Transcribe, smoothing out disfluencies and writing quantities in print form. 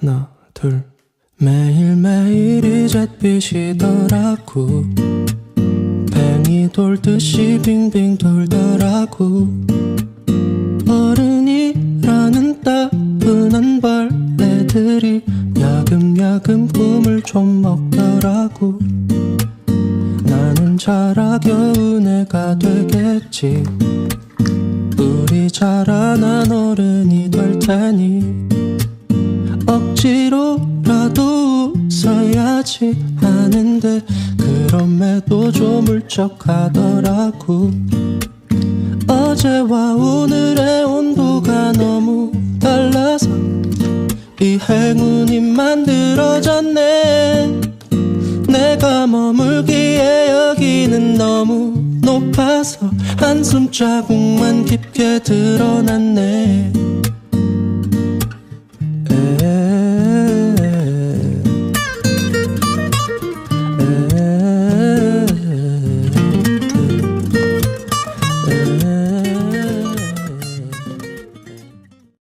하나 둘 매일매일 이제 빚이더라고. 뱅이 돌듯이 빙빙 돌더라고. 어른이라는 따분한 벌레들이 야금야금 꿈을 좀 먹더라고. 나는 자라 겨운 애가 되겠지. 우리 자라난 어른이 될 테니 억지로라도 웃어야지 하는데 그럼에도 좀 울적하더라고. 어제와 오늘의 온도가 너무 달라서 이 행운이 만들어졌네. 내가 머물기에 여기는 너무 높아서 한숨 자국만 깊게 드러났네.